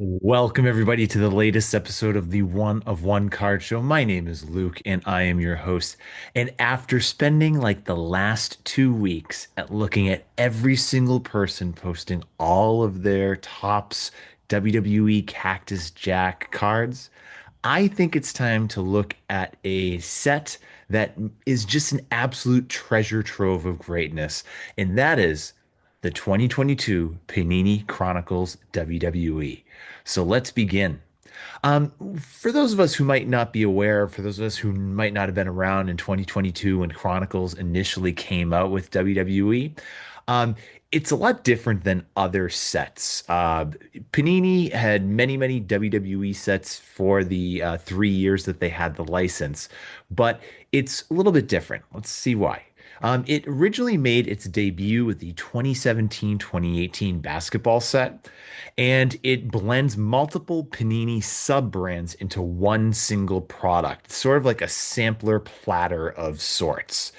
Welcome everybody to the latest episode of the One of One Card Show. My name is Luke and I am your host. And after spending like the last 2 weeks at looking at every single person posting all of their tops WWE Cactus Jack cards, I think it's time to look at a set that is just an absolute treasure trove of greatness, and that is the 2022 Panini Chronicles WWE. So let's begin. For those of us who might not be aware, for those of us who might not have been around in 2022 when Chronicles initially came out with WWE, um, it's a lot different than other sets. Panini had many WWE sets for the 3 years that they had the license, but it's a little bit different. Let's see why. It originally made its debut with the 2017-2018 basketball set, and it blends multiple Panini sub-brands into one single product, sort of like a sampler platter of sorts.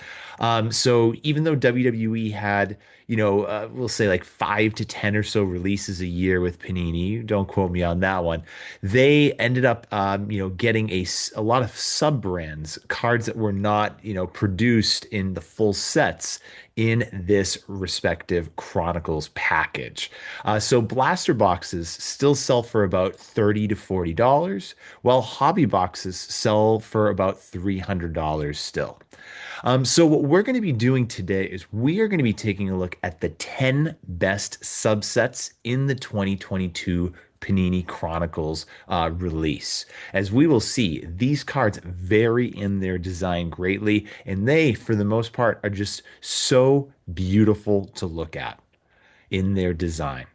So even though WWE had, we'll say like 5 to 10 or so releases a year with Panini, don't quote me on that one, they ended up, getting a lot of sub brands, cards that were not, produced in the full sets in this respective Chronicles package. So blaster boxes still sell for about $30 to $40, while hobby boxes sell for about $300 still. So what we're going to be doing today is we are going to be taking a look at the 10 best subsets in the 2022 Panini Chronicles release. As we will see, these cards vary in their design greatly, and they, for the most part, are just so beautiful to look at in their design.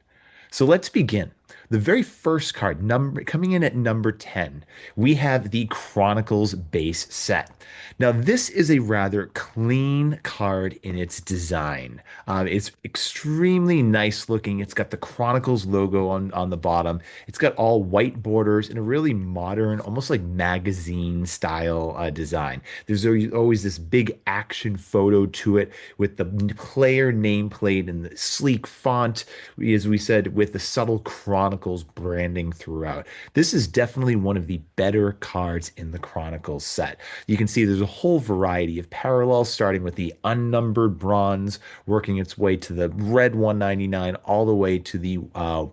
So let's begin. The very first card, number coming in at number 10, we have the Chronicles base set. Now, this is a rather clean card in its design. It's extremely nice looking. It's got the Chronicles logo on the bottom. It's got all white borders and a really modern, almost like magazine style design. There's always this big action photo to it with the player nameplate and the sleek font, as we said, with the subtle Chronicles branding throughout. This is definitely one of the better cards in the Chronicles set. You can see there's a whole variety of parallels, starting with the unnumbered bronze, working its way to the red 199, all the way to the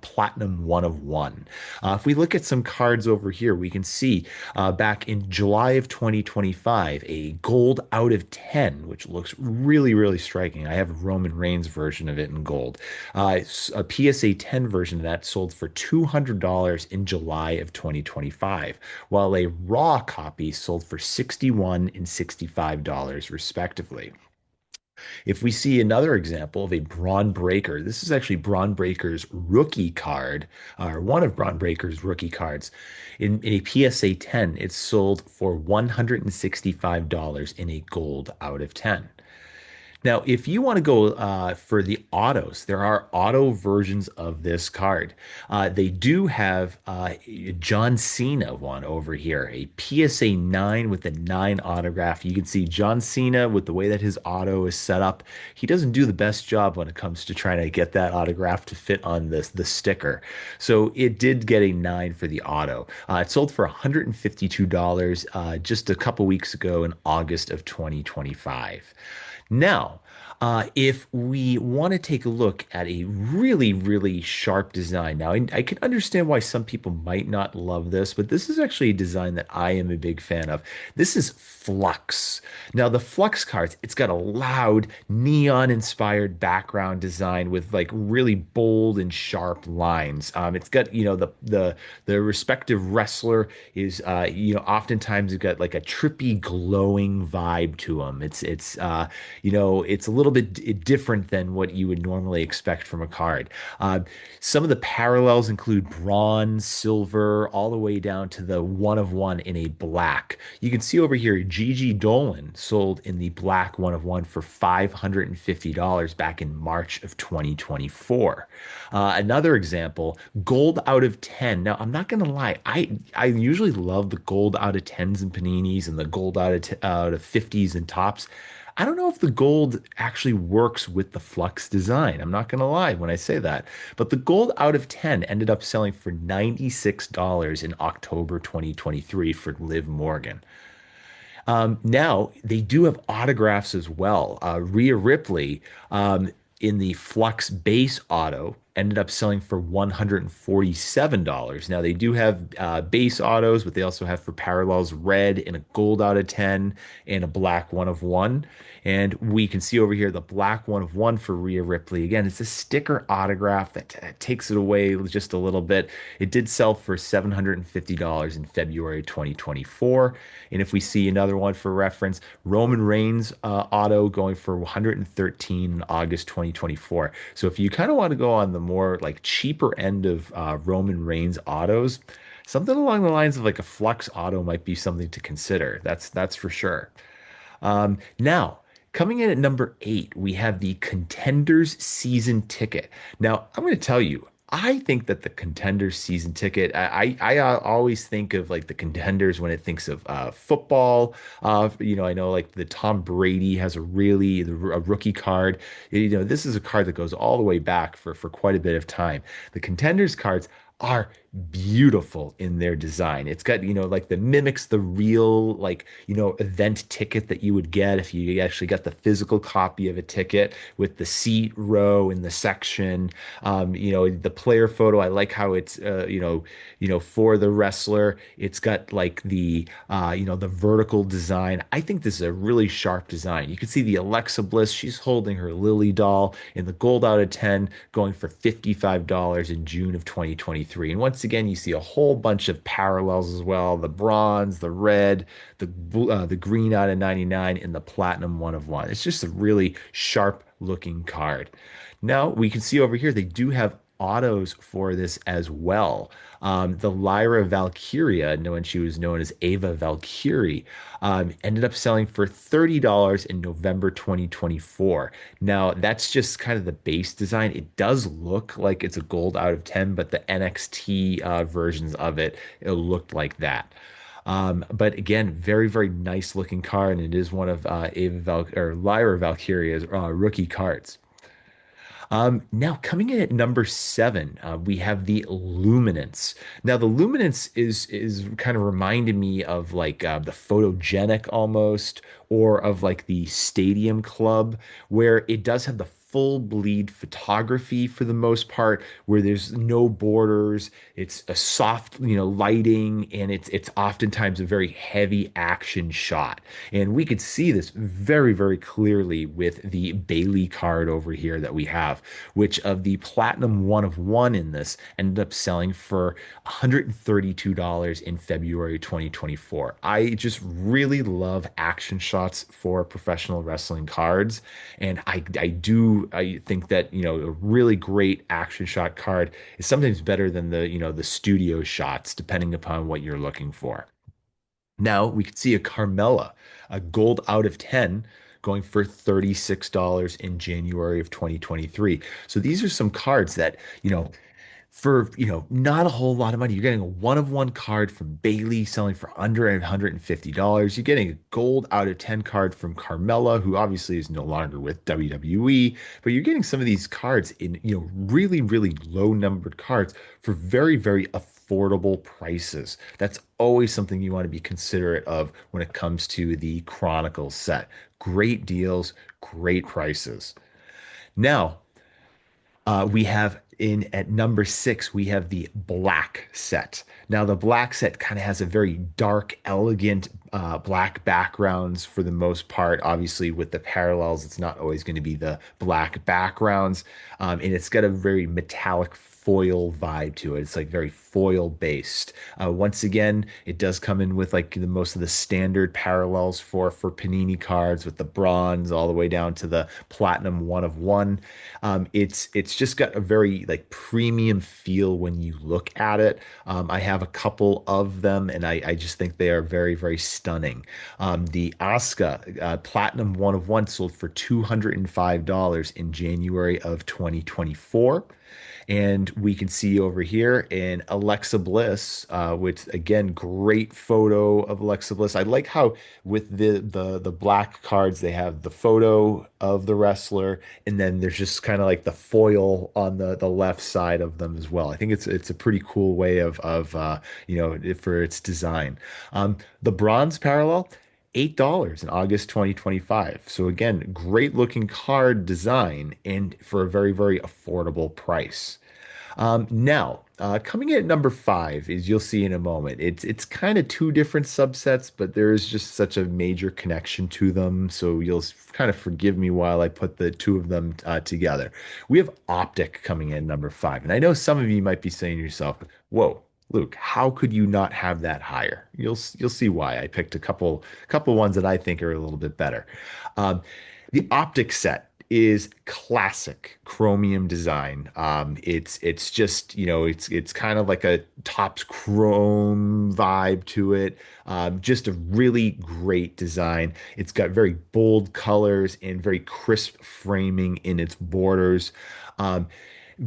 platinum 1 of 1. If we look at some cards over here, we can see back in July of 2025, a gold out of 10, which looks really striking. I have a Roman Reigns version of it in gold. A PSA 10 version of that sold for $200 in July of 2025, while a raw copy sold for $61 and $65 respectively. If we see another example of a Braun Breaker, this is actually Braun Breaker's rookie card, or one of Braun Breaker's rookie cards. In a PSA 10, it's sold for $165 in a gold out of 10. Now, if you want to go for the autos, there are auto versions of this card. They do have John Cena one over here, a PSA 9 with the 9 autograph. You can see John Cena with the way that his auto is set up. He doesn't do the best job when it comes to trying to get that autograph to fit on the sticker. So it did get a 9 for the auto. It sold for $152 just a couple weeks ago in August of 2025. Now, if we want to take a look at a really sharp design, now I can understand why some people might not love this, but this is actually a design that I am a big fan of. This is FLUX. Now, the FLUX cards, it's got a loud neon-inspired background design with like really bold and sharp lines. It's got, the respective wrestler is, oftentimes you've got like a trippy, glowing vibe to them. It's a little bit different than what you would normally expect from a card. Some of the parallels include bronze, silver, all the way down to the 1 of 1 in a black. You can see over here, Gigi Dolan sold in the black 1 of 1 for $550 back in March of 2024. Another example, gold out of 10. Now, I'm not going to lie, I usually love the gold out of 10s and paninis and the gold out of 50s and tops. I don't know if the gold actually works with the Flux design. I'm not going to lie when I say that. But the gold out of 10 ended up selling for $96 in October 2023 for Liv Morgan. Now they do have autographs as well. Rhea Ripley in the Flux base auto ended up selling for $147. Now they do have base autos, but they also have for parallels red and a gold out of 10 and a black one of one. And we can see over here the black one of one for Rhea Ripley. Again, it's a sticker autograph that takes it away just a little bit. It did sell for $750 in February 2024. And if we see another one for reference, Roman Reigns auto going for 113 in August 2024. So if you kind of want to go on the more like cheaper end of Roman Reigns autos, something along the lines of like a Flux auto might be something to consider. That's for sure. Now, coming in at number eight, we have the Contenders season ticket. Now, I'm going to tell you, I think that the Contenders season ticket, I always think of like the Contenders when it thinks of football. I know like the Tom Brady has a rookie card. This is a card that goes all the way back for quite a bit of time. The Contenders cards are beautiful in their design. It's got, like the mimics the real, like, event ticket that you would get if you actually got the physical copy of a ticket with the seat row and the section. The player photo, I like how it's, for the wrestler, it's got like the vertical design. I think this is a really sharp design. You can see the Alexa Bliss, she's holding her Lily doll in the gold out of 10, going for $55 in June of 2023. And once again, you see a whole bunch of parallels as well: the bronze, the red, the green out of 99, and the platinum one of one. It's just a really sharp looking card. Now we can see over here they do have autos for this as well. The Lyra Valkyria, when she was known as Ava Valkyrie, ended up selling for $30 in November 2024. Now, that's just kind of the base design. It does look like it's a gold out of 10, but the NXT versions of it looked like that. But again, very, very nice looking card, and it is one of Lyra Valkyria's rookie cards. Now coming in at number seven, we have the Luminance. Now the Luminance is kind of reminding me of like the photogenic almost, or of like the Stadium Club, where it does have the full bleed photography for the most part, where there's no borders. It's a soft, lighting, and it's oftentimes a very heavy action shot. And we could see this very, very clearly with the Bailey card over here that we have, which of the platinum one of one in this ended up selling for $132 in February 2024. I just really love action shots for professional wrestling cards. And I think that, a really great action shot card is sometimes better than the studio shots, depending upon what you're looking for. Now we could see a Carmella, a gold out of 10, going for $36 in January of 2023. So these are some cards that, for not a whole lot of money. You're getting a one of one card from Bailey selling for under $150. You're getting a gold out of 10 card from Carmella, who obviously is no longer with WWE, but you're getting some of these cards in really, really low numbered cards for very, very affordable prices. That's always something you want to be considerate of when it comes to the Chronicles set. Great deals, great prices. Now, we have in at number six, we have the black set. Now, the black set kind of has a very dark, elegant black backgrounds for the most part. Obviously, with the parallels, it's not always going to be the black backgrounds. And it's got a very metallic foil vibe to it. It's like very foil based. Once again, it does come in with like the most of the standard parallels for Panini cards, with the bronze all the way down to the platinum one of one. It's just got a very like premium feel when you look at it. I have a couple of them, and I just think they are very, very stunning. The Asuka platinum one of one sold for $205 in January of 2024. And we can see over here in Alexa Bliss, which again, great photo of Alexa Bliss. I like how with the black cards they have the photo of the wrestler, and then there's just kind of like the foil on the left side of them as well. I think it's a pretty cool way of for its design. The bronze parallel. $8 in August 2025. So again, great looking card design and for a very, very affordable price. Now, coming in at number five is you'll see in a moment. It's kind of two different subsets, but there is just such a major connection to them. So you'll kind of forgive me while I put the two of them together. We have Optic coming in at number five, and I know some of you might be saying to yourself, "Whoa, Luke, how could you not have that higher?" You'll see why. I picked a couple ones that I think are a little bit better. Um, the Optic set is classic chromium design. It's just it's kind of like a Topps chrome vibe to it. Just a really great design. It's got very bold colors and very crisp framing in its borders. Um,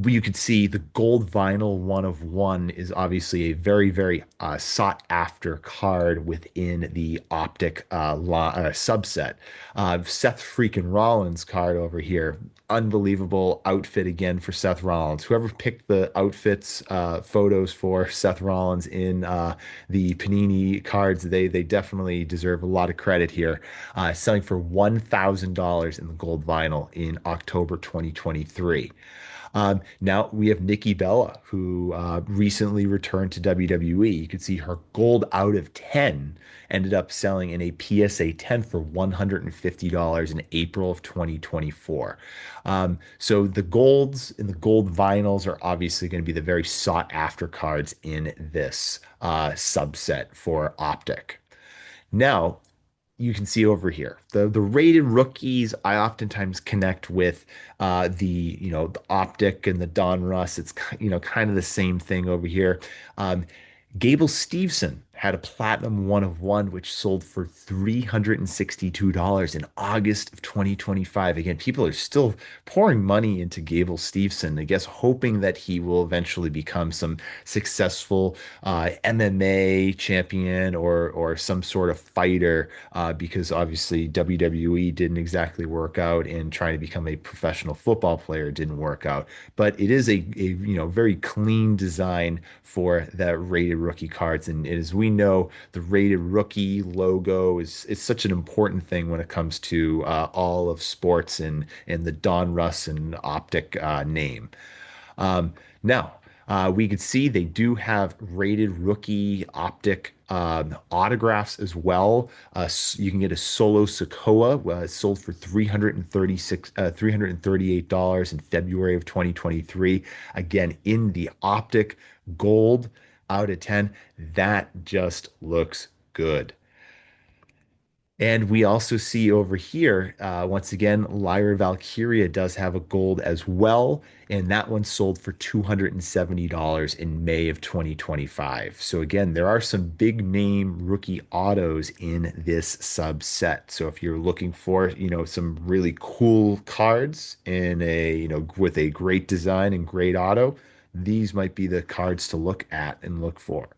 you could see the gold vinyl one of one is obviously a very, very sought after card within the Optic subset. Seth freaking Rollins card over here. Unbelievable outfit again for Seth Rollins. Whoever picked the outfits photos for Seth Rollins in the Panini cards, they definitely deserve a lot of credit here. Selling for $1,000 in the gold vinyl in October 2023. Now we have Nikki Bella, who recently returned to WWE. You can see her gold out of 10 ended up selling in a PSA 10 for $150 in April of 2024. So the golds and the gold vinyls are obviously going to be the very sought after cards in this subset for Optic. Now, you can see over here the rated rookies I oftentimes connect with the Optic and the Don Russ. It's kind of the same thing over here. Gable Steveson had a platinum one of one, which sold for $362 in August of 2025. Again, people are still pouring money into Gable Steveson, I guess, hoping that he will eventually become some successful MMA champion or some sort of fighter, because obviously WWE didn't exactly work out, and trying to become a professional football player didn't work out. But it is a very clean design for the rated rookie cards, and as we know, the rated rookie logo is such an important thing when it comes to all of sports and the Don Russ and Optic name. Now, we could see they do have rated rookie Optic autographs as well. You can get a solo Sokoa sold for $338 in February of 2023. Again, in the Optic gold out of 10. That just looks good. And we also see over here, once again, Lyra Valkyria does have a gold as well, and that one sold for $270 in May of 2025. So again, there are some big name rookie autos in this subset. So if you're looking for, some really cool cards in with a great design and great auto, these might be the cards to look at and look for.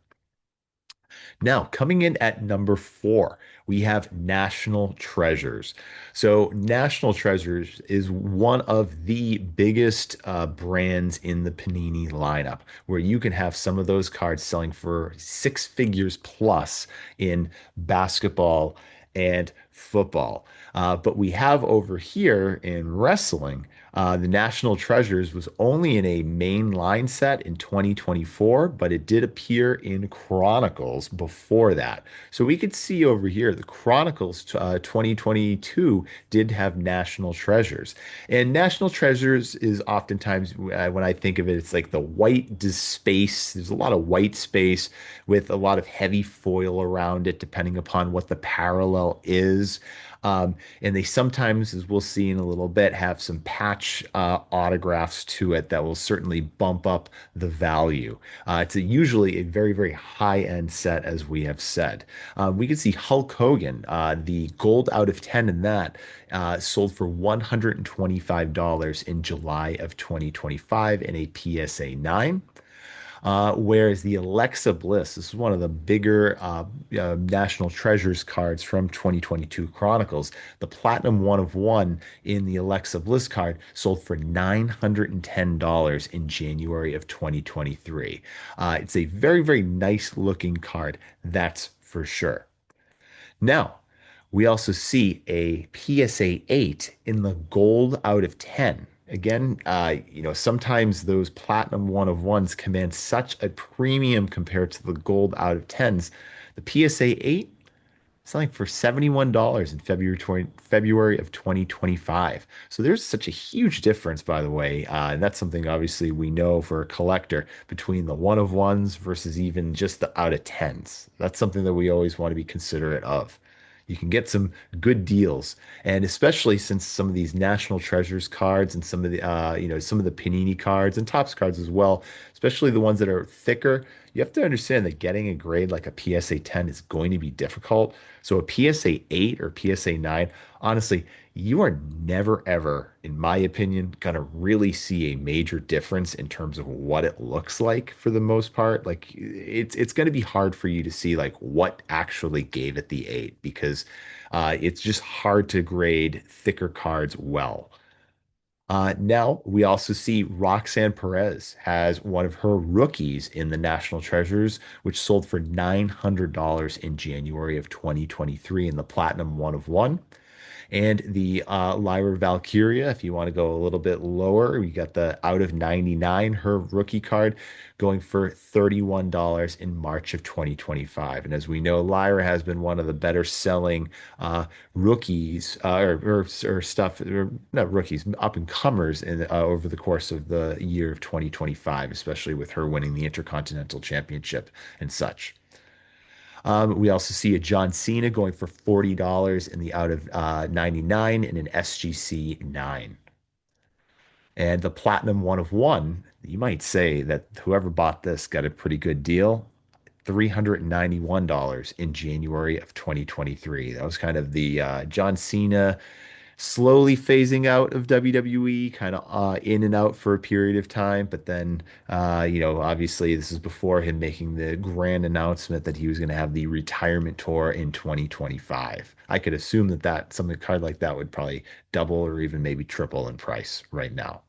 Now, coming in at number four, we have National Treasures. So, National Treasures is one of the biggest brands in the Panini lineup, where you can have some of those cards selling for six figures plus in basketball and football. But we have over here in wrestling, the National Treasures was only in a main line set in 2024, but it did appear in Chronicles before that. So we could see over here the Chronicles 2022 did have National Treasures. And National Treasures is oftentimes, when I think of it, it's like the white space. There's a lot of white space with a lot of heavy foil around it, depending upon what the parallel is. patches. Um, and they sometimes, as we'll see in a little bit, have some patch autographs to it that will certainly bump up the value. Usually a very, very high-end set, as we have said. We can see Hulk Hogan, the gold out of 10 in that, sold for $125 in July of 2025 in a PSA 9. Whereas the Alexa Bliss, this is one of the bigger National Treasures cards from 2022 Chronicles. The Platinum One of One in the Alexa Bliss card sold for $910 in January of 2023. It's a very, very nice looking card, that's for sure. Now, we also see a PSA 8 in the gold out of 10. Again, sometimes those platinum one of ones command such a premium compared to the gold out of 10s. The PSA 8 selling for $71 in February of 2025. So there's such a huge difference, by the way. And that's something obviously we know for a collector between the one of ones versus even just the out of tens. That's something that we always want to be considerate of. You can get some good deals, and especially since some of these National Treasures cards and some of the some of the Panini cards and Topps cards as well, especially the ones that are thicker, you have to understand that getting a grade like a PSA 10 is going to be difficult. So a PSA 8 or PSA 9, honestly, you are never ever, in my opinion, gonna really see a major difference in terms of what it looks like for the most part. Like it's gonna be hard for you to see like what actually gave it the 8 because it's just hard to grade thicker cards well. Now we also see Roxanne Perez has one of her rookies in the National Treasures, which sold for $900 in January of 2023 in the Platinum One of One. And the Lyra Valkyria, if you want to go a little bit lower, we got the out of 99, her rookie card, going for $31 in March of 2025. And as we know, Lyra has been one of the better selling rookies or stuff, or not rookies, up and comers over the course of the year of 2025, especially with her winning the Intercontinental Championship and such. We also see a John Cena going for $40 in the out of 99 in an SGC 9. And the Platinum One of One, you might say that whoever bought this got a pretty good deal. $391 in January of 2023. That was kind of the John Cena slowly phasing out of WWE, kind of in and out for a period of time. But then, obviously, this is before him making the grand announcement that he was going to have the retirement tour in 2025. I could assume that some card like that would probably double or even maybe triple in price right now.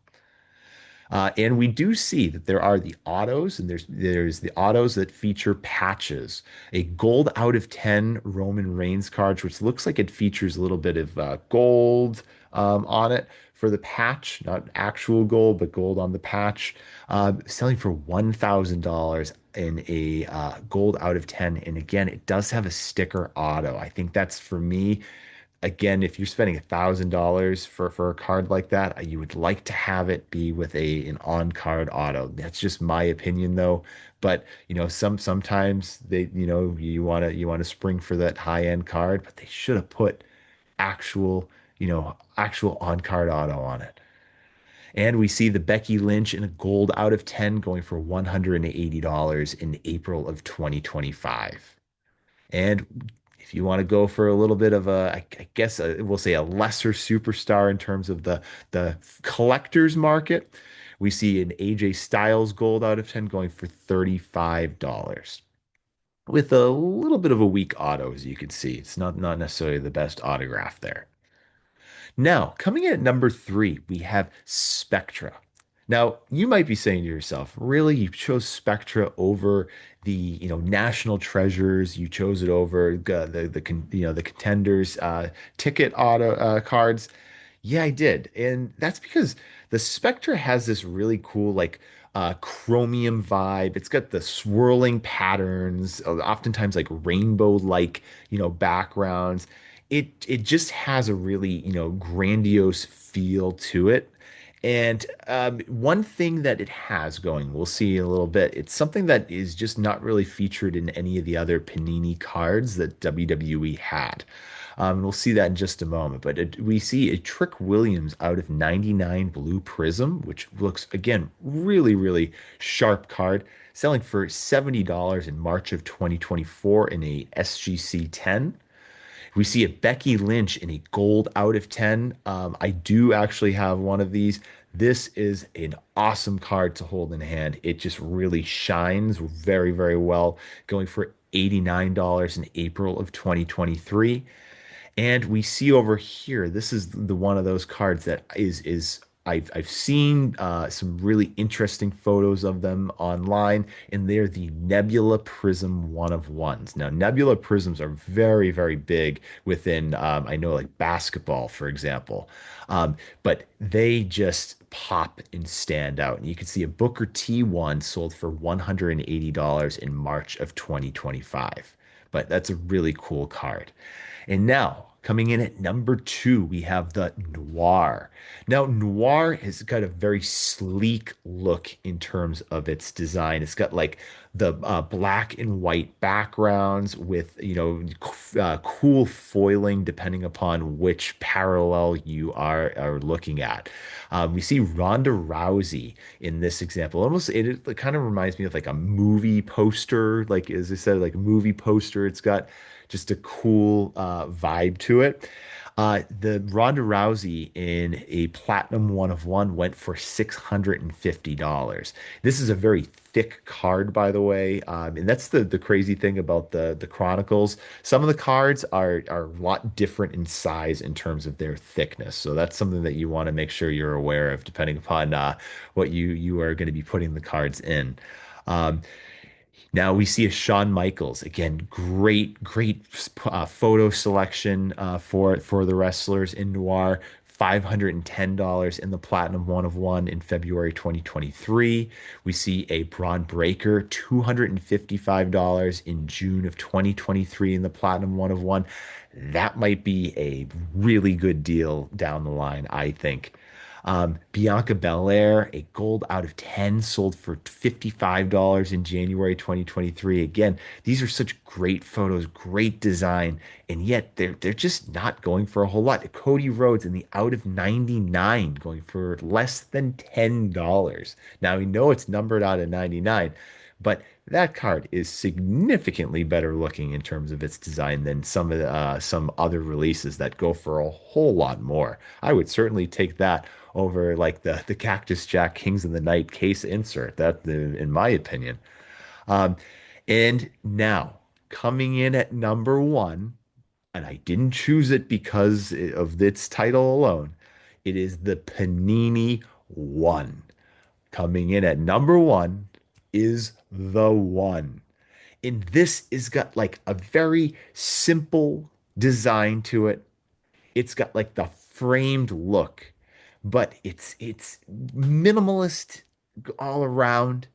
And we do see that there are the autos, and there's the autos that feature patches. A gold out of 10 Roman Reigns card, which looks like it features a little bit of gold on it for the patch, not actual gold, but gold on the patch, selling for $1,000 in a gold out of 10. And again, it does have a sticker auto. I think that's for me again, if you're spending $1,000 for a card like that, you would like to have it be with an on-card auto. That's just my opinion, though. But sometimes you want to spring for that high-end card, but they should have put actual on-card auto on it. And we see the Becky Lynch in a gold out of 10 going for $180 in April of 2025. And if you want to go for a little bit of I guess we'll say a lesser superstar in terms of the collector's market, we see an AJ Styles gold out of 10 going for $35 with a little bit of a weak auto, as you can see. It's not necessarily the best autograph there. Now, coming in at number three, we have Spectra. Now, you might be saying to yourself, really, you chose Spectra over the, National Treasures. You chose it over the Contenders ticket auto cards. Yeah, I did. And that's because the Spectra has this really cool, like, chromium vibe. It's got the swirling patterns, oftentimes like rainbow-like, backgrounds. It just has a really, grandiose feel to it. And one thing that it has going, we'll see in a little bit, it's something that is just not really featured in any of the other Panini cards that WWE had. We'll see that in just a moment. But we see a Trick Williams out of 99 Blue Prism, which looks, again, really, really sharp card, selling for $70 in March of 2024 in a SGC 10. We see a Becky Lynch in a gold out of 10. I do actually have one of these. This is an awesome card to hold in hand. It just really shines very, very well, going for $89 in April of 2023. And we see over here, this is the one of those cards that is I've seen some really interesting photos of them online, and they're the Nebula Prism one of ones. Now, Nebula Prisms are very, very big within I know like basketball, for example. But they just pop and stand out. And you can see a Booker T one sold for $180 in March of 2025. But that's a really cool card. And now, coming in at number two, we have the Noir. Now, Noir has got a very sleek look in terms of its design. It's got like the black and white backgrounds with, cool foiling depending upon which parallel you are looking at. We see Ronda Rousey in this example. Almost, it kind of reminds me of like a movie poster, like as I said, like a movie poster. It's got just a cool vibe to it. The Ronda Rousey in a platinum one of one went for $650. This is a very thick card, by the way, and that's the crazy thing about the Chronicles. Some of the cards are a lot different in size in terms of their thickness, so that's something that you want to make sure you're aware of, depending upon what you are going to be putting the cards in. Um, Now we see a Shawn Michaels again. Great photo selection for the wrestlers in Noir. $510 in the Platinum One of One in February 2023. We see a Braun Breaker, $255 in June of 2023 in the Platinum One of One. That might be a really good deal down the line, I think. Bianca Belair, a gold out of 10, sold for $55 in January 2023. Again, these are such great photos, great design, and yet they're just not going for a whole lot. Cody Rhodes in the out of 99 going for less than $10. Now we know it's numbered out of 99, but that card is significantly better looking in terms of its design than some other releases that go for a whole lot more. I would certainly take that over like the Cactus Jack Kings of the Night case insert. That, in my opinion. Um, and now coming in at number one, and I didn't choose it because of its title alone. It is the Panini One. Coming in at number one is the One. And this is got like a very simple design to it. It's got like the framed look, but it's minimalist all around.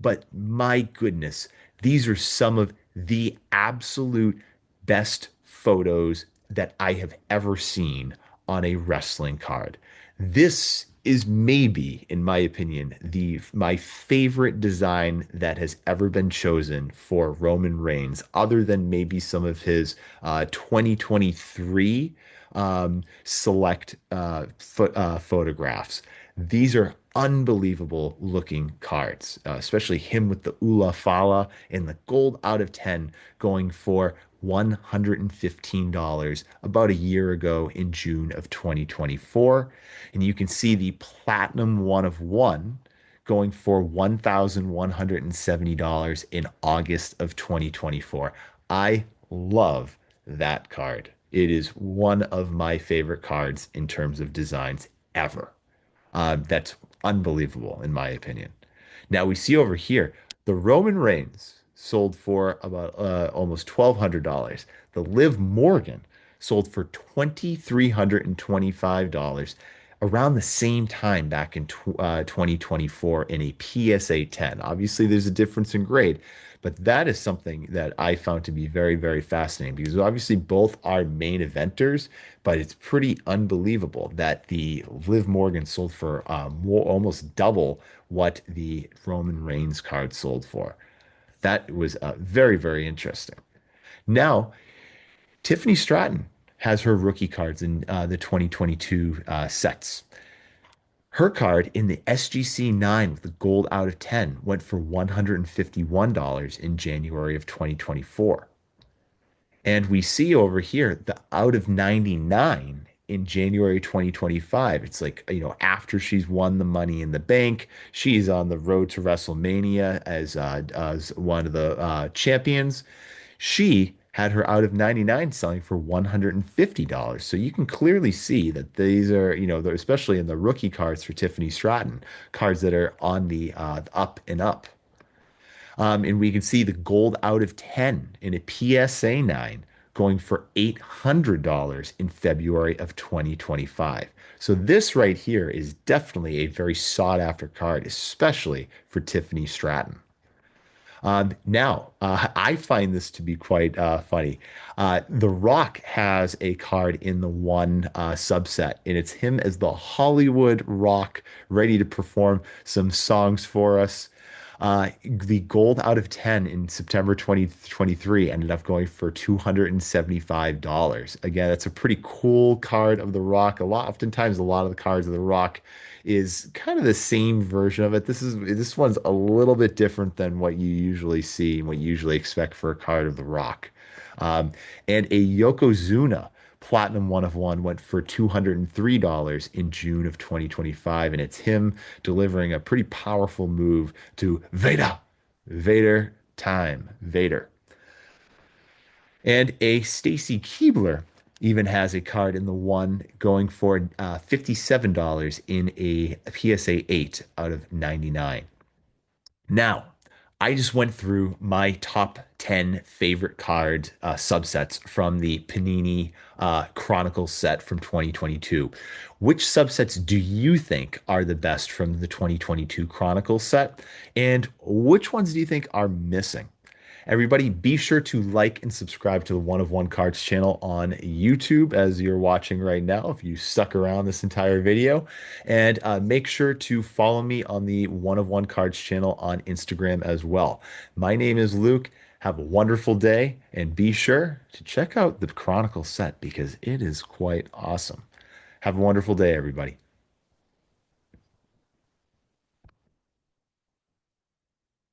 But my goodness, these are some of the absolute best photos that I have ever seen on a wrestling card. This is maybe, in my opinion, the my favorite design that has ever been chosen for Roman Reigns, other than maybe some of his 2023 select photographs. These are unbelievable looking cards, especially him with the Ula Fala and the gold out of 10 going for $115 about a year ago in June of 2024. And you can see the platinum one of one going for $1,170 in August of 2024. I love that card. It is one of my favorite cards in terms of designs ever. That's unbelievable, in my opinion. Now we see over here the Roman Reigns sold for about almost $1,200. The Liv Morgan sold for $2,325. around the same time back in 2024 in a PSA 10. Obviously, there's a difference in grade, but that is something that I found to be very, very fascinating because obviously both are main eventers, but it's pretty unbelievable that the Liv Morgan sold for almost double what the Roman Reigns card sold for. That was very, very interesting. Now, Tiffany Stratton has her rookie cards in the 2022 sets. Her card in the SGC 9 with the gold out of 10 went for $151 in January of 2024. And we see over here the out of 99 in January 2025. It's like, after she's won the money in the bank, she's on the road to WrestleMania as one of the champions. She had her out of 99 selling for $150. So you can clearly see that these are, especially in the rookie cards for Tiffany Stratton, cards that are on the up and up. And we can see the gold out of 10 in a PSA 9 going for $800 in February of 2025. So this right here is definitely a very sought after card, especially for Tiffany Stratton. Now, I find this to be quite funny. The Rock has a card in the one subset, and it's him as the Hollywood Rock, ready to perform some songs for us. The gold out of 10 in September 2023 ended up going for $275. Again, that's a pretty cool card of The Rock. Oftentimes, a lot of the cards of The Rock is kind of the same version of it. This one's a little bit different than what you usually see and what you usually expect for a card of The Rock. Um, and a Yokozuna Platinum One of One went for $203 in June of 2025, and it's him delivering a pretty powerful move to Vader. Vader time. Vader. And a Stacy Keebler even has a card in the one going for $57 in a PSA 8 out of 99. Now, I just went through my top 10 favorite card subsets from the Panini Chronicles set from 2022. Which subsets do you think are the best from the 2022 Chronicles set? And which ones do you think are missing? Everybody, be sure to like and subscribe to the One of One Cards channel on YouTube as you're watching right now, if you stuck around this entire video. And make sure to follow me on the One of One Cards channel on Instagram as well. My name is Luke. Have a wonderful day, and be sure to check out the Chronicle set because it is quite awesome. Have a wonderful day, everybody.